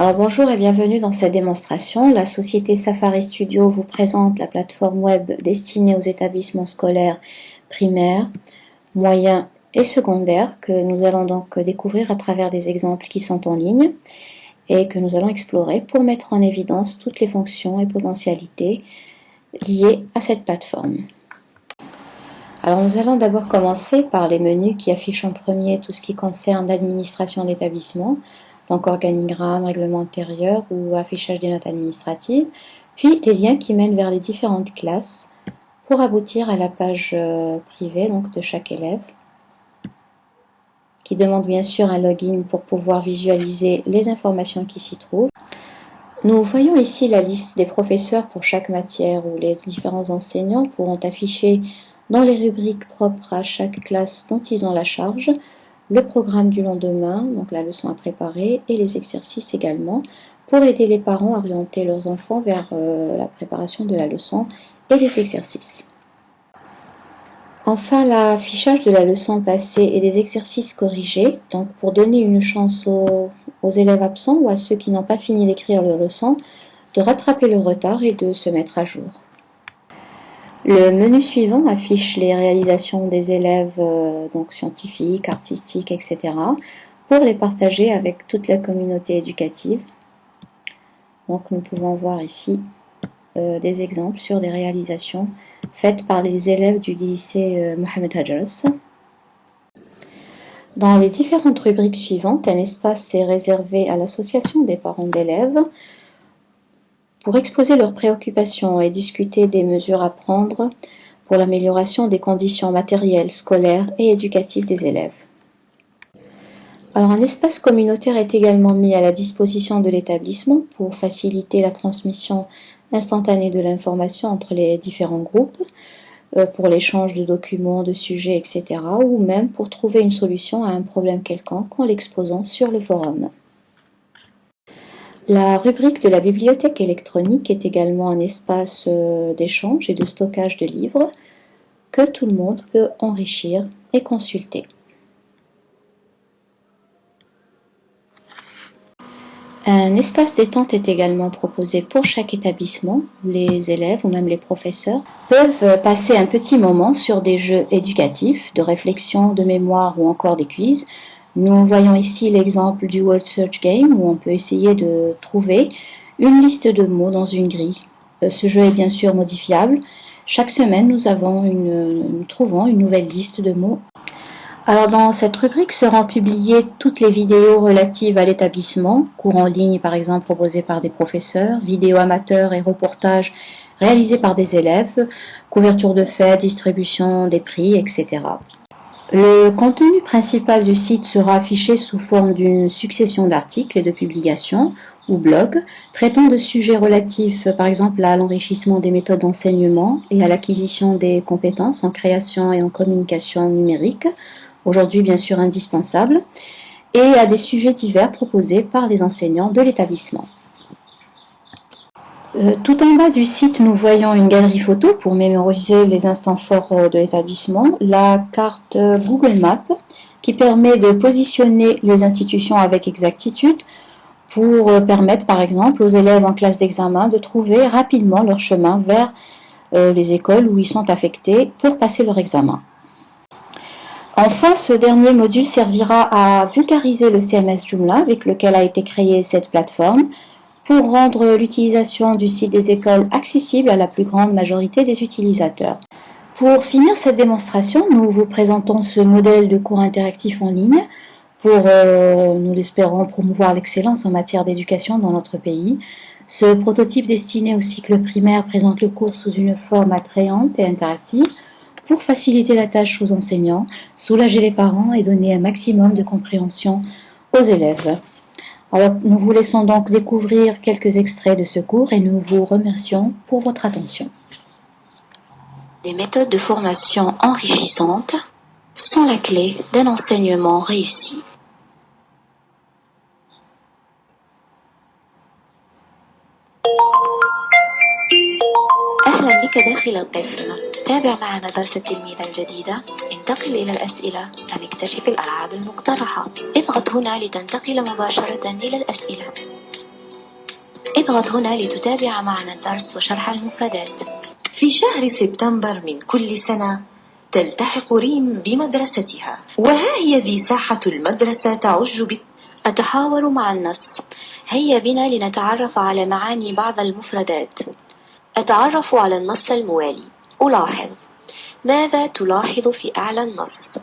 Alors bonjour et bienvenue dans cette démonstration. La société Safari Studio vous présente la plateforme web destinée aux établissements scolaires primaires, moyens et secondaires que nous allons donc découvrir à travers des exemples qui sont en ligne et que nous allons explorer pour mettre en évidence toutes les fonctions et potentialités liées à cette plateforme. Alors nous allons d'abord commencer par les menus qui affichent en premier tout ce qui concerne l'administration de l'établissement, donc organigramme, règlement intérieur ou affichage des notes administratives, puis les liens qui mènent vers les différentes classes pour aboutir à la page privée donc, de chaque élève, qui demande bien sûr un login pour pouvoir visualiser les informations qui s'y trouvent. Nous voyons ici la liste des professeurs pour chaque matière où les différents enseignants pourront afficher dans les rubriques propres à chaque classe dont ils ont la charge, le programme du lendemain, donc la leçon à préparer, et les exercices également, pour aider les parents à orienter leurs enfants vers la préparation de la leçon et des exercices. Enfin, l'affichage de la leçon passée et des exercices corrigés, donc pour donner une chance aux élèves absents ou à ceux qui n'ont pas fini d'écrire leur leçon, de rattraper le retard et de se mettre à jour. Le menu suivant affiche les réalisations des élèves donc scientifiques, artistiques, etc. pour les partager avec toute la communauté éducative. Donc nous pouvons voir ici des exemples sur des réalisations faites par les élèves du lycée Mohamed Hajras. Dans les différentes rubriques suivantes, un espace est réservé à l'association des parents d'élèves pour exposer leurs préoccupations et discuter des mesures à prendre pour l'amélioration des conditions matérielles, scolaires et éducatives des élèves. Alors, un espace communautaire est également mis à la disposition de l'établissement pour faciliter la transmission instantanée de l'information entre les différents groupes, pour l'échange de documents, de sujets, etc. ou même pour trouver une solution à un problème quelconque en l'exposant sur le forum. La rubrique de la bibliothèque électronique est également un espace d'échange et de stockage de livres que tout le monde peut enrichir et consulter. Un espace détente est également proposé pour chaque établissement où les élèves ou même les professeurs peuvent passer un petit moment sur des jeux éducatifs, de réflexion, de mémoire ou encore des quiz. Nous voyons ici l'exemple du Word Search Game où on peut essayer de trouver une liste de mots dans une grille. Ce jeu est bien sûr modifiable. Chaque semaine, nous trouvons une nouvelle liste de mots. Alors dans cette rubrique seront publiées toutes les vidéos relatives à l'établissement, cours en ligne par exemple proposés par des professeurs, vidéos amateurs et reportages réalisés par des élèves, couverture de faits, distribution des prix, etc. Le contenu principal du site sera affiché sous forme d'une succession d'articles et de publications ou blogs traitant de sujets relatifs par exemple à l'enrichissement des méthodes d'enseignement et à l'acquisition des compétences en création et en communication numérique, aujourd'hui bien sûr indispensable, et à des sujets divers proposés par les enseignants de l'établissement. Tout en bas du site, nous voyons une galerie photo pour mémoriser les instants forts de l'établissement, la carte Google Maps qui permet de positionner les institutions avec exactitude pour permettre par exemple aux élèves en classe d'examen de trouver rapidement leur chemin vers les écoles où ils sont affectés pour passer leur examen. Enfin, ce dernier module servira à vulgariser le CMS Joomla avec lequel a été créée cette plateforme pour rendre l'utilisation du site des écoles accessible à la plus grande majorité des utilisateurs. Pour finir cette démonstration, nous vous présentons ce modèle de cours interactif en ligne pour, nous l'espérons, promouvoir l'excellence en matière d'éducation dans notre pays. Ce prototype destiné au cycle primaire présente le cours sous une forme attrayante et interactive pour faciliter la tâche aux enseignants, soulager les parents et donner un maximum de compréhension aux élèves. Alors, nous vous laissons donc découvrir quelques extraits de ce cours et nous vous remercions pour votre attention. Les méthodes de formation enrichissantes sont la clé d'un enseignement réussi. أهلا بك داخل القسم. تابع معنا درس التلميذة الجديدة. انتقل إلى الأسئلة أم اكتشف الألعاب المقترحة. اضغط هنا لتنتقل مباشرة إلى الأسئلة. اضغط هنا لتتابع معنا الدرس وشرح المفردات. في شهر سبتمبر من كل سنة تلتحق ريم بمدرستها، وها هي ذي ساحة المدرسة تعج أتحاور مع النص. هيا بنا لنتعرف على معاني بعض المفردات. أتعرف على النص الموالي. ألاحظ. ماذا تلاحظ في أعلى النص؟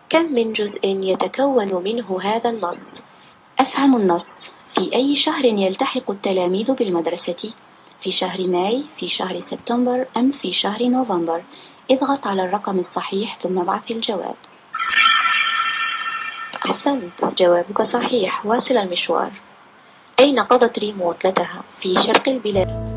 كم من جزء يتكون منه هذا النص؟ أفهم النص. في أي شهر يلتحق التلاميذ بالمدرسة؟ في شهر ماي، في شهر سبتمبر، أم في شهر نوفمبر؟ اضغط على الرقم الصحيح ثم ابعث الجواب. أحسنت، جوابك صحيح. واصل المشوار. أين قضت ريم عطلتها؟ في شرق البلاد.